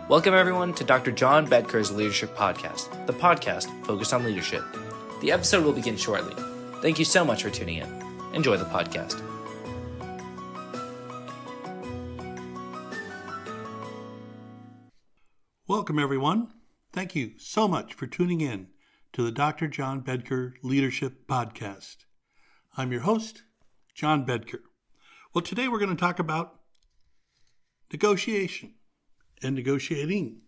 Welcome everyone to Dr. John Bedker's Leadership Podcast, the podcast focused on leadership. The episode will begin shortly. Thank you so much for tuning in. Enjoy the podcast. Welcome everyone. Thank you so much for tuning in to the Dr. John Bedker Leadership Podcast. I'm your host, John Bedker. Well, today we're going to talk about negotiation and negotiating,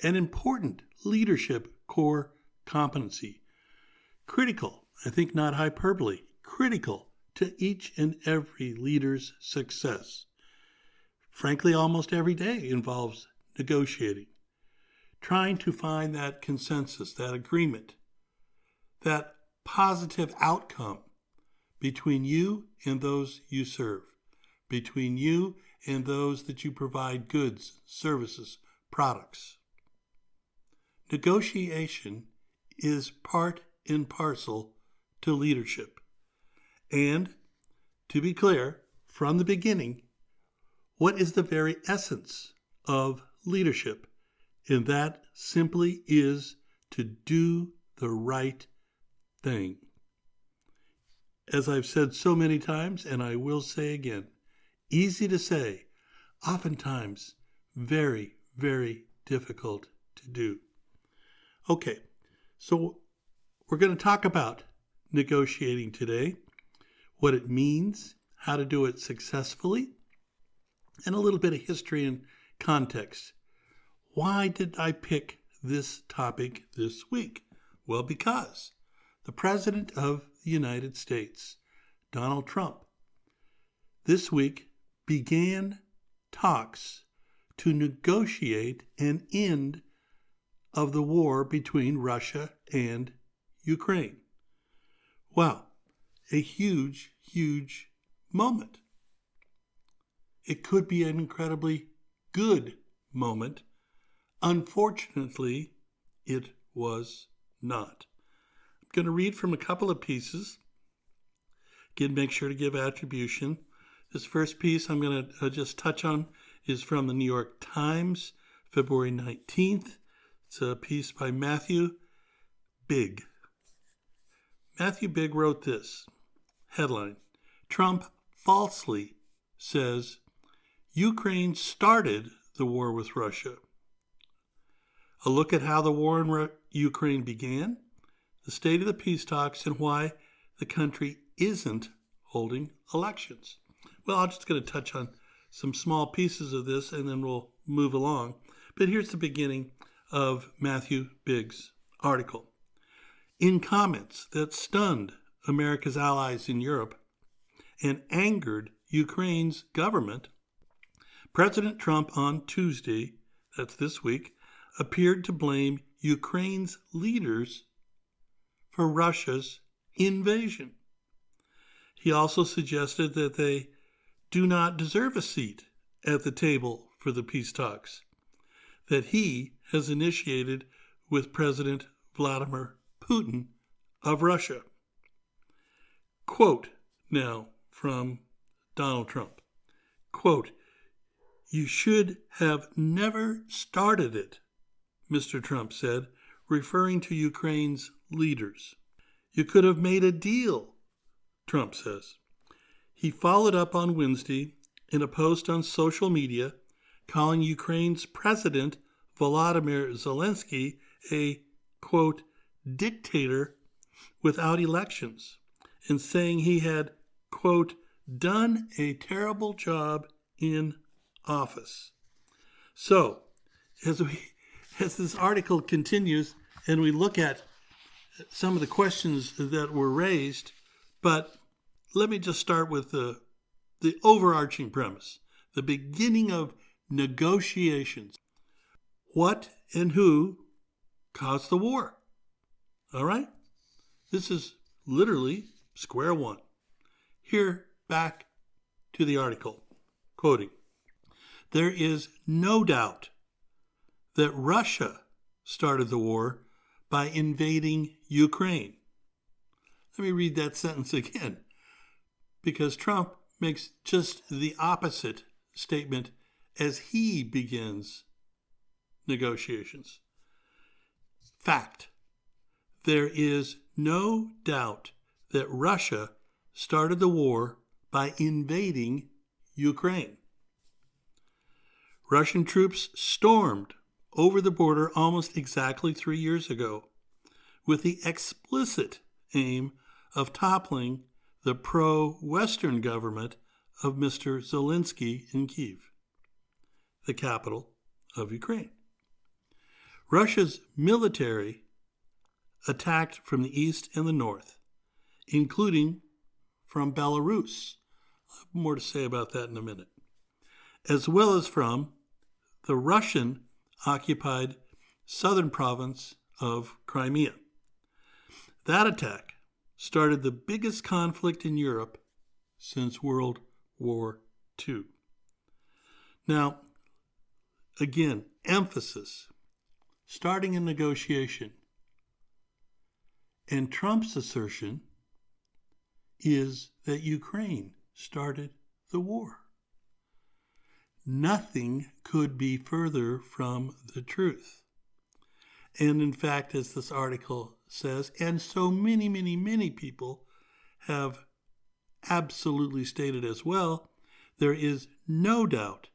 an important leadership core competency. Critical, I think not hyperbole, critical to each and every leader's success. Frankly, almost every day involves negotiating, trying to find that consensus, that agreement, that positive outcome between you and those you serve, between you and those that you provide goods, services, products. Negotiation is part and parcel to leadership. And, to be clear, from the beginning, what is the very essence of leadership? And that simply is to do the right thing. As I've said so many times, and I will say again, easy to say, oftentimes very, very difficult to do. Okay, so we're going to talk about negotiating today, what it means, how to do it successfully, and a little bit of history and context. Why did I pick this topic this week? Well, because the President of the United States, Donald Trump, this week began talks to negotiate an end of the war between Russia and Ukraine. Wow, a huge, huge moment. It could be an incredibly good moment. Unfortunately, it was not. I'm going to read from a couple of pieces. Again, make sure to give attribution. This first piece I'm going to just touch on is from the New York Times, February 19th. It's a piece by Matthew Bigg. Matthew Bigg wrote this, headline, Trump falsely says Ukraine started the war with Russia. A look at how the war in Ukraine began, the state of the peace talks, and why the country isn't holding elections. Well, I'm just going to touch on some small pieces of this and then we'll move along. But here's the beginning of Matthew Bigg's article. In comments that stunned America's allies in Europe and angered Ukraine's government, President Trump on Tuesday, that's this week, appeared to blame Ukraine's leaders for Russia's invasion. He also suggested that they do not deserve a seat at the table for the peace talks that he has initiated with President Vladimir Putin of Russia. Quote now from Donald Trump. Quote, "You should have never started it," Mr. Trump said, referring to Ukraine's leaders. "You could have made a deal," Trump says. He followed up on Wednesday in a post on social media calling Ukraine's President Volodymyr Zelensky a, quote, dictator without elections, and saying he had, quote, done a terrible job in office. So, as this article continues and we look at some of the questions that were raised, but let me just start with the overarching premise, the beginning of negotiations. What and who caused the war? All right? This is literally square one. Here, back to the article, quoting, "There is no doubt that Russia started the war by invading Ukraine." Let me read that sentence again, because Trump makes just the opposite statement as he begins negotiations. Fact. There is no doubt that Russia started the war by invading Ukraine. Russian troops stormed over the border almost exactly 3 years ago with the explicit aim of toppling the pro-Western government of Mr. Zelensky in Kyiv, the capital of Ukraine. Russia's military attacked from the east and the north, including from Belarus. I'll have more to say about that in a minute, as well as from the Russian-occupied southern province of Crimea. That attack started the biggest conflict in Europe since World War II. Now, again, emphasis, starting a negotiation. And Trump's assertion is that Ukraine started the war. Nothing could be further from the truth. And in fact, as this article says, and so many people have absolutely stated as well, there is no doubt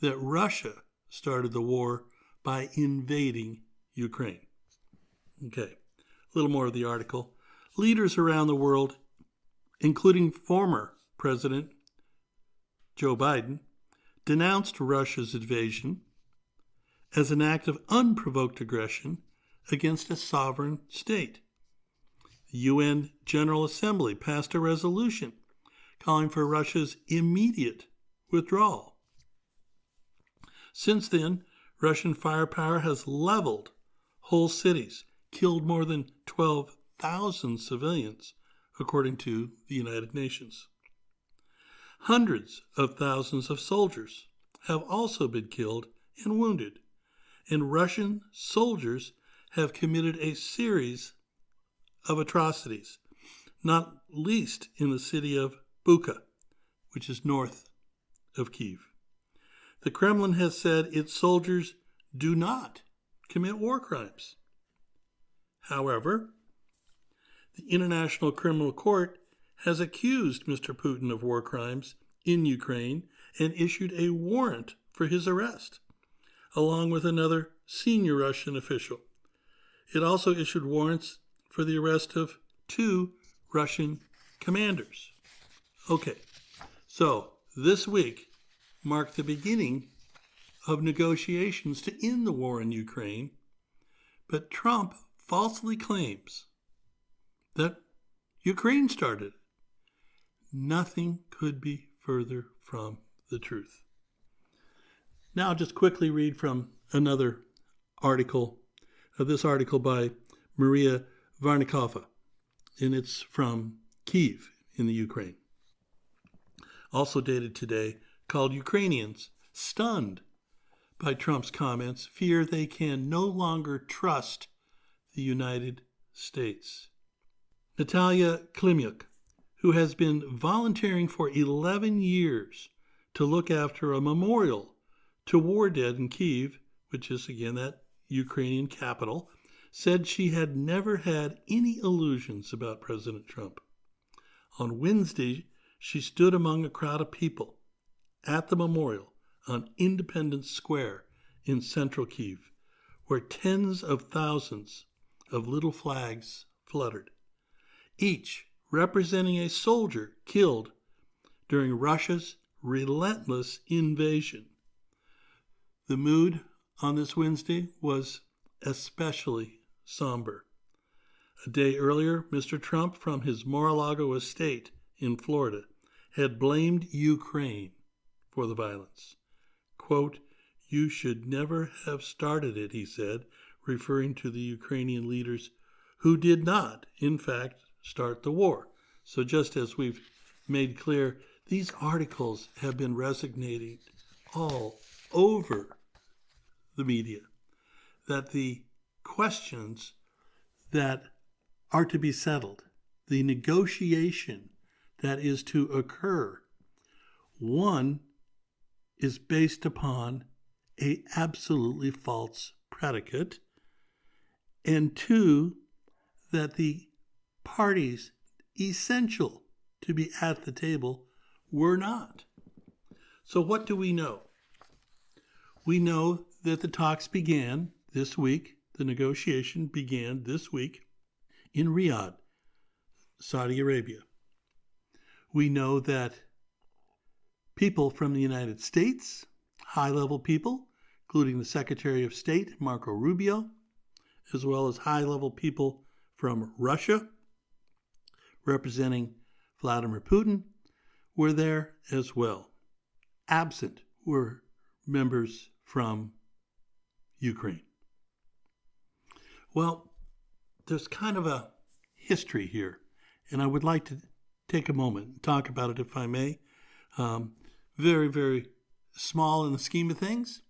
that Russia started the war by invading Ukraine. Okay, a little more of the article. Leaders around the world, including former President Joe Biden, denounced Russia's invasion as an act of unprovoked aggression against a sovereign state. The UN General Assembly passed a resolution calling for Russia's immediate withdrawal. Since then, Russian firepower has leveled whole cities, killed more than 12,000 civilians, according to the United Nations. Hundreds of thousands of soldiers have also been killed and wounded, and Russian soldiers have committed a series of atrocities, not least in the city of Bucha, which is north of Kyiv. The Kremlin has said its soldiers do not commit war crimes. However, the International Criminal Court has accused Mr. Putin of war crimes in Ukraine and issued a warrant for his arrest, along with another senior Russian official. It also issued warrants for the arrest of 2 Russian commanders. Okay, so this week marked the beginning of negotiations to end the war in Ukraine, but Trump falsely claims that Ukraine started. Nothing could be further from the truth. Now I'll just quickly read from another article, this article by Maria Varnikova, and it's from Kyiv in the Ukraine. Also dated today, called Ukrainians Stunned by Trump's comments, fear they can no longer trust the United States. Natalia Klimyuk, who has been volunteering for 11 years to look after a memorial to war dead in Kyiv, which is again that Ukrainian capital, said she had never had any illusions about President Trump. On Wednesday, she stood among a crowd of people at the memorial on Independence Square in central Kyiv, where tens of thousands of little flags fluttered, each representing a soldier killed during Russia's relentless invasion. The mood on this Wednesday was especially somber. A day earlier, Mr. Trump, from his Mar-a-Lago estate in Florida, had blamed Ukraine for the violence. Quote, "You should never have started it," he said, referring to the Ukrainian leaders who did not, in fact, start the war. So just as we've made clear, these articles have been resonating all over the media, that the questions that are to be settled, the negotiation that is to occur, one is based upon a absolutely false predicate, and two, that the parties essential to be at the table were not. So what do we know? We know that the talks began this week, the negotiation began this week in Riyadh, Saudi Arabia. We know that people from the United States, high-level people, including the Secretary of State, Marco Rubio, as well as high-level people from Russia, representing Vladimir Putin, were there as well. Absent were members from Ukraine. Well, there's kind of a history here, and I would like to take a moment and talk about it, if I may. Very, very small in the scheme of things,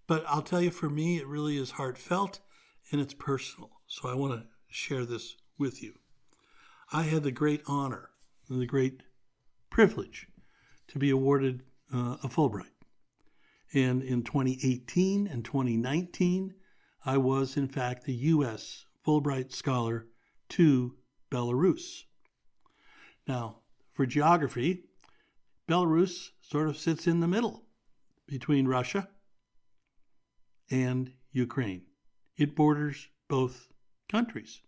but I'll tell you, for me, it really is heartfelt and it's personal. So I want to share this with you. I had the great honor and the great privilege to be awarded a Fulbright. And in 2018 and 2019, I was, in fact, the U.S. Fulbright Scholar to Belarus. Now, for geography, Belarus sort of sits in the middle between Russia and Ukraine. It borders both countries.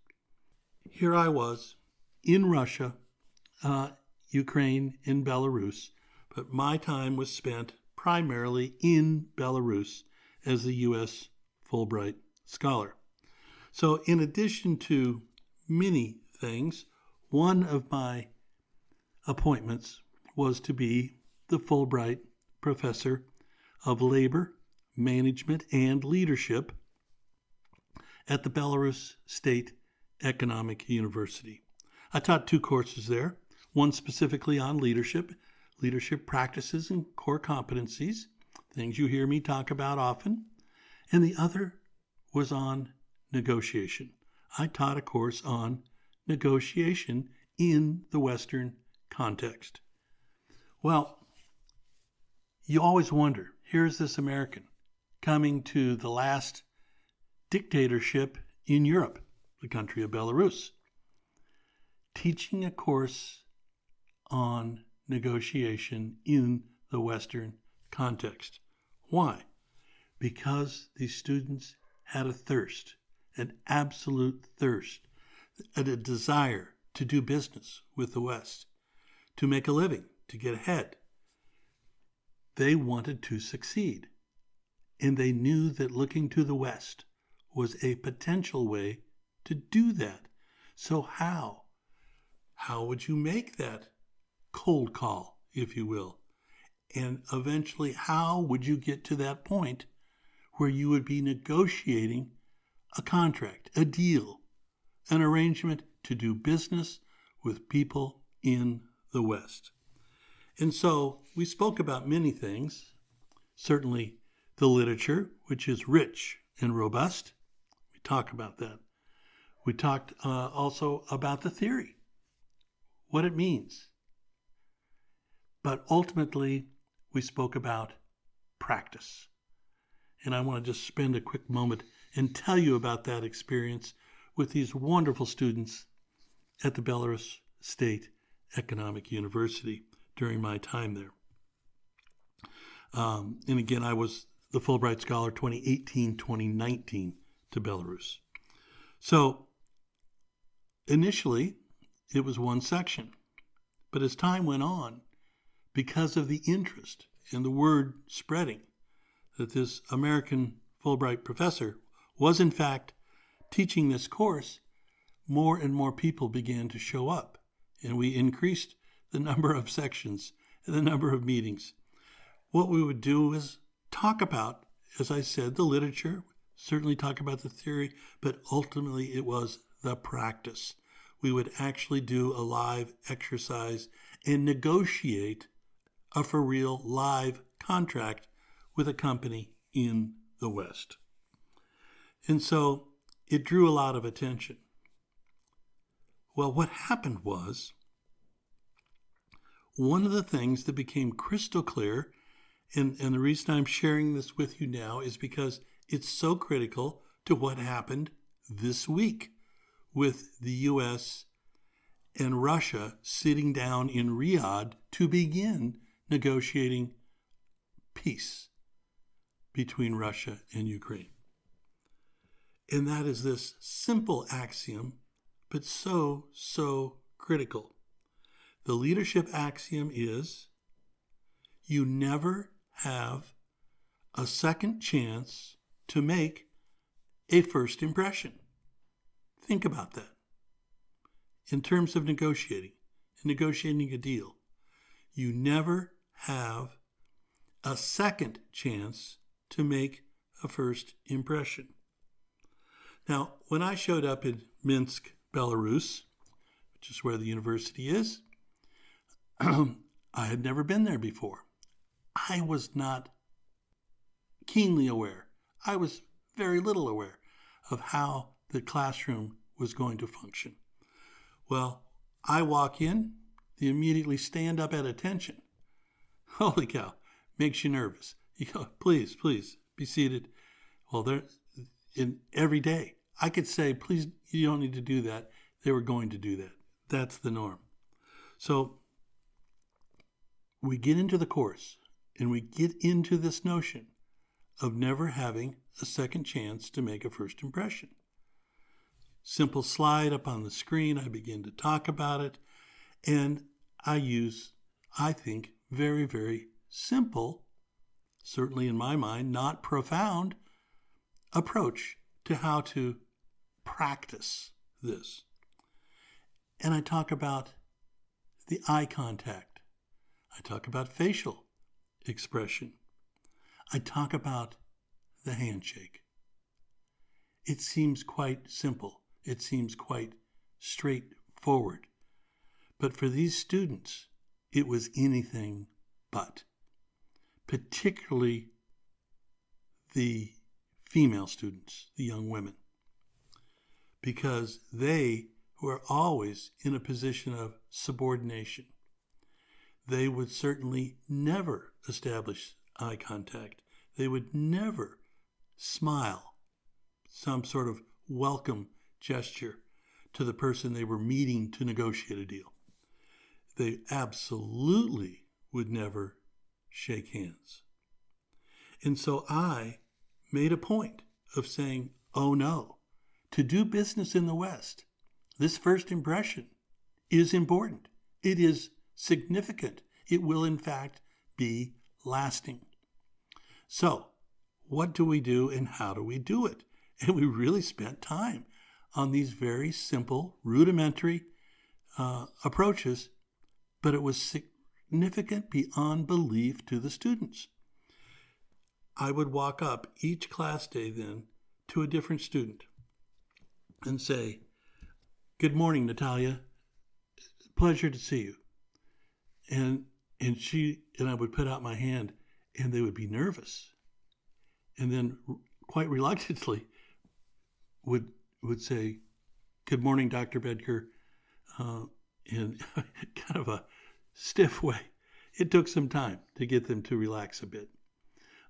Here I was in Russia, Ukraine, and Belarus, but my time was spent primarily in Belarus as the U.S. Fulbright Scholar. So in addition to many things, one of my appointments was to be the Fulbright Professor of Labor, Management, and Leadership at the Belarus State Economic University. I taught 2 courses there, one specifically on leadership practices and core competencies, things you hear me talk about often, and the other was on negotiation. I taught a course on negotiation in the Western context. Well, you always wonder, here's this American coming to the last dictatorship in Europe, the country of Belarus, teaching a course on negotiation in the Western context. Why? Because these students had a thirst, an absolute thirst, a desire to do business with the West, to make a living, to get ahead. They wanted to succeed, and they knew that looking to the West was a potential way to do that. So how? How would you make that cold call, if you will? And eventually, how would you get to that point where you would be negotiating a contract, a deal, an arrangement to do business with people in the West? And so we spoke about many things, certainly the literature, which is rich and robust. We talk about that. We talked also about the theory, what it means. But ultimately, we spoke about practice. And I want to just spend a quick moment and tell you about that experience with these wonderful students at the Belarus State Economic University during my time there. And again, I was the Fulbright Scholar 2018-2019 to Belarus. So initially, it was one section. But as time went on, because of the interest and the word spreading that this American Fulbright professor was in fact teaching this course, more and more people began to show up. And we increased the number of sections and the number of meetings. What we would do is talk about, as I said, the literature, certainly talk about the theory, but ultimately it was the practice. We would actually do a live exercise and negotiate a for real live contract with a company in the West. And so it drew a lot of attention. Well, what happened was, one of the things that became crystal clear And the reason I'm sharing this with you now is because it's so critical to what happened this week with the U.S. and Russia sitting down in Riyadh to begin negotiating peace between Russia and Ukraine. And that is this simple axiom, but so critical. The leadership axiom is you never have a second chance to make a first impression. Think about that. In terms of negotiating a deal, you never have a second chance to make a first impression. Now, when I showed up in Minsk, Belarus, which is where the university is, I had never been there before. I was not keenly aware. I was very little aware of how the classroom was going to function. Well, I walk in, they immediately stand up at attention. Holy cow, makes you nervous. You go, please, be seated. Well, they're in every day. I could say, please, you don't need to do that. They were going to do that. That's the norm. So we get into the course and we get into this notion of never having a second chance to make a first impression. Simple slide up on the screen. I begin to talk about it. And I use, I think, very, very simple, certainly in my mind, not profound approach to how to practice this. And I talk about the eye contact. I talk about facial expression. I talk about the handshake. It seems quite simple. It seems quite straightforward. But for these students, it was anything but. Particularly the female students, the young women. Because they were always in a position of subordination. They would certainly never establish eye contact. They would never smile, some sort of welcome gesture to the person they were meeting to negotiate a deal. They absolutely would never shake hands. And so I made a point of saying, oh no, to do business in the West, this first impression is important. It is significant. It will, in fact, be lasting. So, what do we do and how do we do it? And we really spent time on these very simple, rudimentary approaches, but it was significant beyond belief to the students. I would walk up each class day then to a different student and say, good morning, Natalia. Pleasure to see you. And I would put out my hand and they would be nervous. And then quite reluctantly would say, good morning, Dr. Bedker, in kind of a stiff way. It took some time to get them to relax a bit.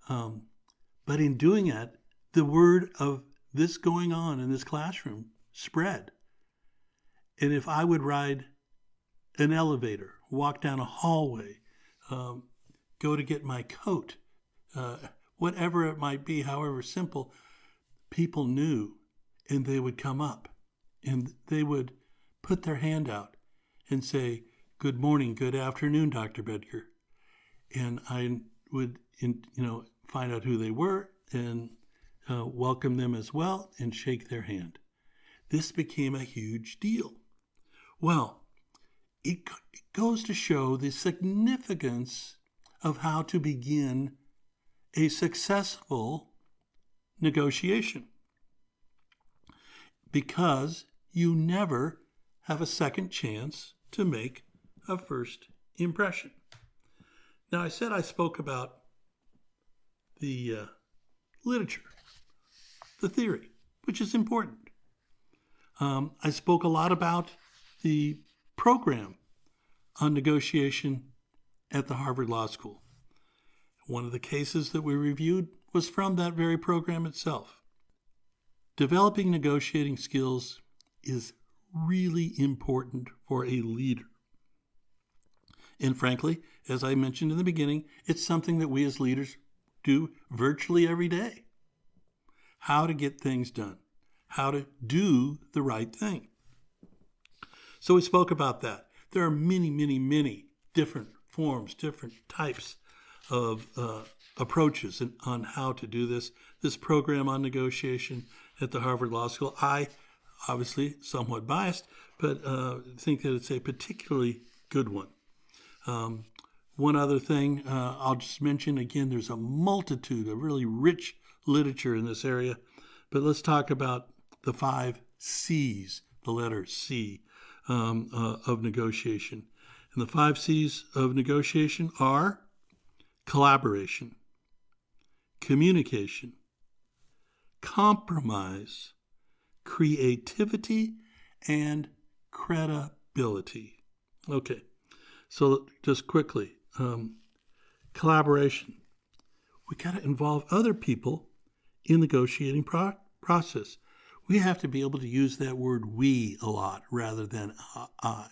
But in doing that, the word of this going on in this classroom spread. And if I would ride an elevator, walk down a hallway, go to get my coat, whatever it might be, however simple, people knew, and they would come up and they would put their hand out and say, good morning, good afternoon, Dr. Bedker. And I would, find out who they were and welcome them as well and shake their hand. This became a huge deal. Well, it goes to show the significance of how to begin a successful negotiation. Because you never have a second chance to make a first impression. Now, I said I spoke about the literature, the theory, which is important. I spoke a lot about the program on negotiation at the Harvard Law School. One of the cases that we reviewed was from that very program itself. Developing negotiating skills is really important for a leader. And frankly, as I mentioned in the beginning, it's something that we as leaders do virtually every day. How to get things done, how to do the right thing. So we spoke about that. There are many, many, many different forms, different types of approaches on how to do this. This program on negotiation at the Harvard Law School, I, obviously somewhat biased, but think that it's a particularly good one. One other thing I'll just mention, again, there's a multitude of really rich literature in this area, but let's talk about the 5 C's, the letter C of negotiation. And the 5 C's of negotiation are collaboration, communication, compromise, creativity, and credibility. Okay, so just quickly, collaboration. We got to involve other people in the negotiating process. We have to be able to use that word we a lot rather than I.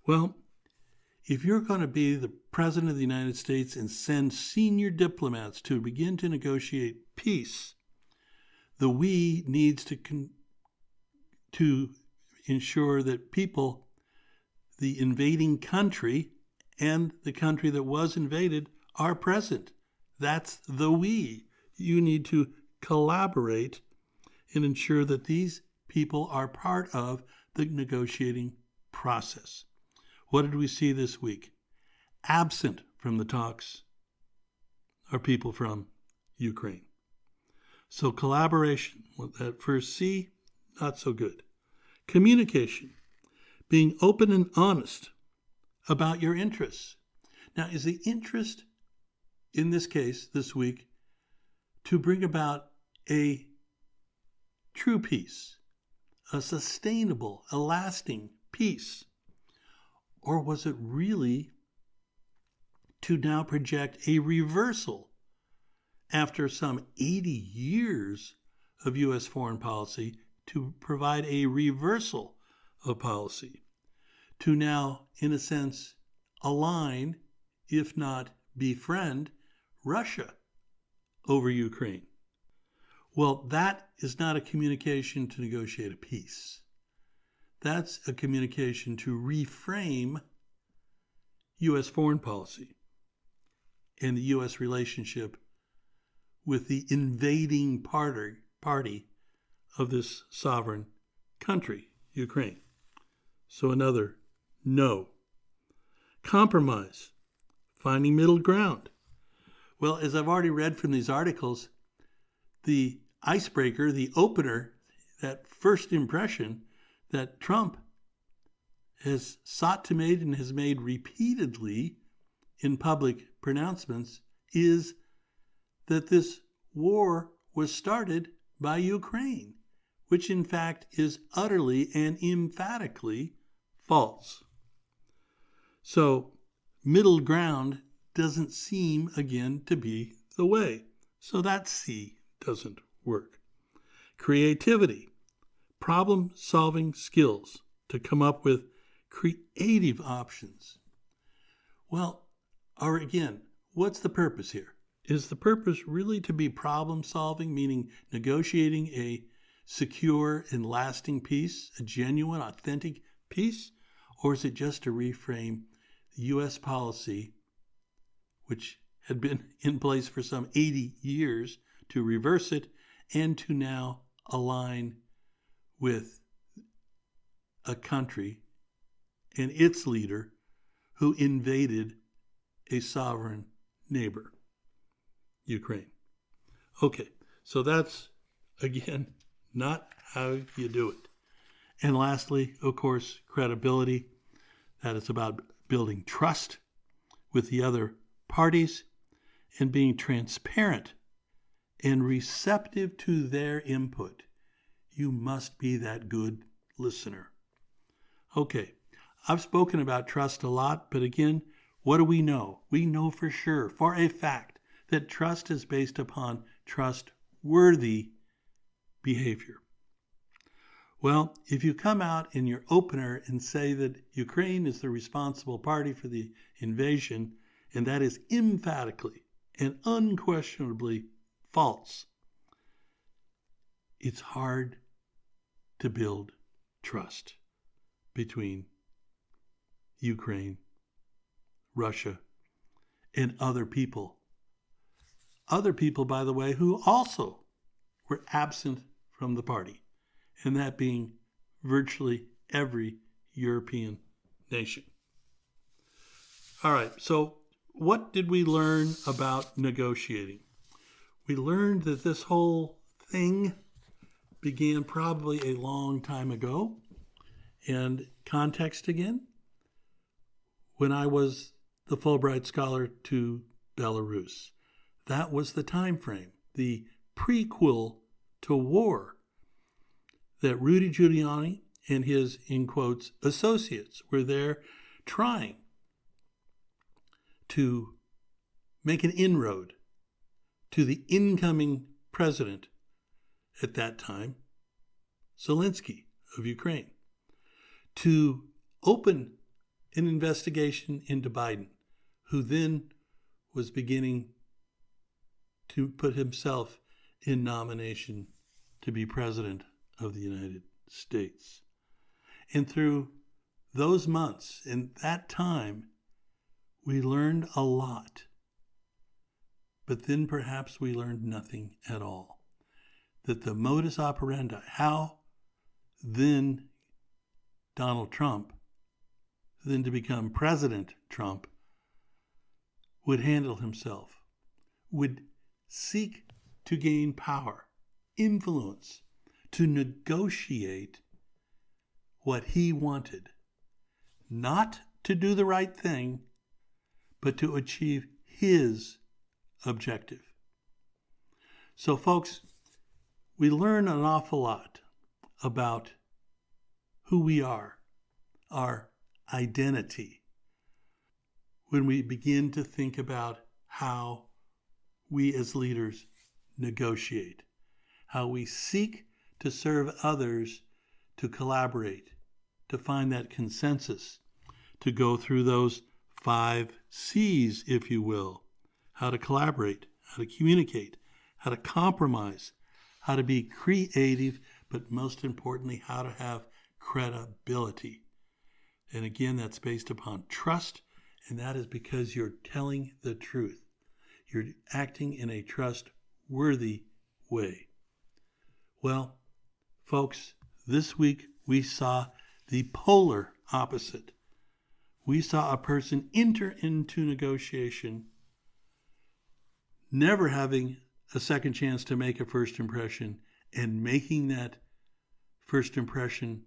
Well, if you're going to be the President of the United States and send senior diplomats to begin to negotiate peace, the we needs to ensure that people, the invading country and the country that was invaded, are present. That's the we. You need to collaborate and ensure that these people are part of the negotiating process. What did we see this week? Absent from the talks are people from Ukraine. So collaboration, that first C, not so good. Communication, being open and honest about your interests. Now, is the interest in this case this week to bring about a true peace, a sustainable, a lasting peace? Or was it really to now project a reversal after some 80 years of U.S. foreign policy, to provide a reversal of policy, to now, in a sense, align, if not befriend, Russia over Ukraine? Well, that is not a communication to negotiate a peace. That's a communication to reframe U.S. foreign policy and the U.S. relationship with the invading party of this sovereign country, Ukraine. So another no. Compromise, finding middle ground. Well, as I've already read from these articles, the icebreaker, the opener, that first impression that Trump has sought to make and has made repeatedly in public pronouncements is that this war was started by Ukraine, which in fact is utterly and emphatically false. So middle ground doesn't seem, again, to be the way. So that C doesn't work. Creativity, problem-solving skills to come up with creative options. Well, or again, what's the purpose here? Is the purpose really to be problem-solving, meaning negotiating a secure and lasting peace, a genuine, authentic peace? Or is it just to reframe the U.S. policy, which had been in place for some 80 years, to reverse it and to now align with a country and its leader who invaded a sovereign neighbor, Ukraine? Okay, so that's, again, not how you do it. And lastly, of course, credibility. That is about building trust with the other parties and being transparent and receptive to their input. You must be that good listener. Okay, I've spoken about trust a lot, but again, what do we know? We know for sure, for a fact, that trust is based upon trustworthy behavior. Well, if you come out in your opener and say that Ukraine is the responsible party for the invasion, and that is emphatically and unquestionably false, it's hard to build trust between Ukraine, Russia, and other people. Other people, by the way, who also were absent from the party, and that being virtually every European nation. All right, so what did we learn about negotiating? We learned that this whole thing began probably a long time ago. And context again, when I was the Fulbright Scholar to Belarus. That was the time frame, the prequel to war, that Rudy Giuliani and his, in quotes, associates were there trying to make an inroad to the incoming president at that time, Zelensky of Ukraine, to open an investigation into Biden, who then was beginning to put himself in nomination to be president of the United States. And through those months and that time, we learned a lot. But then perhaps we learned nothing at all. That the modus operandi, how then Donald Trump, then to become President Trump, would handle himself, would seek to gain power, influence, to negotiate what he wanted. Not to do the right thing, but to achieve his objective. So, folks, we learn an awful lot about who we are, our identity, when we begin to think about how we as leaders negotiate, how we seek to serve others, to collaborate, to find that consensus, to go through those 5 C's, if you will, how to collaborate, how to communicate, how to compromise, how to be creative, but most importantly, how to have credibility. And again, that's based upon trust, and that is because you're telling the truth. You're acting in a trustworthy way. Well, folks, this week we saw the polar opposite. We saw a person enter into negotiation, never having a second chance to make a first impression, and making that first impression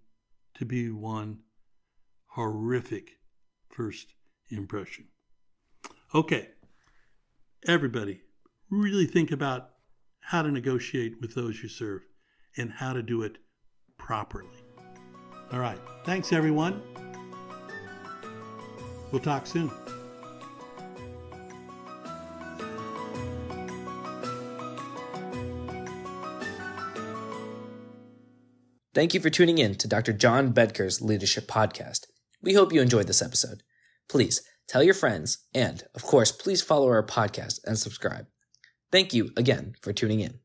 to be one horrific first impression. Okay, everybody, really think about how to negotiate with those you serve and how to do it properly. All right, thanks everyone. We'll talk soon. Thank you for tuning in to Dr. John Bedker's Leadership Podcast. We hope you enjoyed this episode. Please tell your friends, and of course, please follow our podcast and subscribe. Thank you again for tuning in.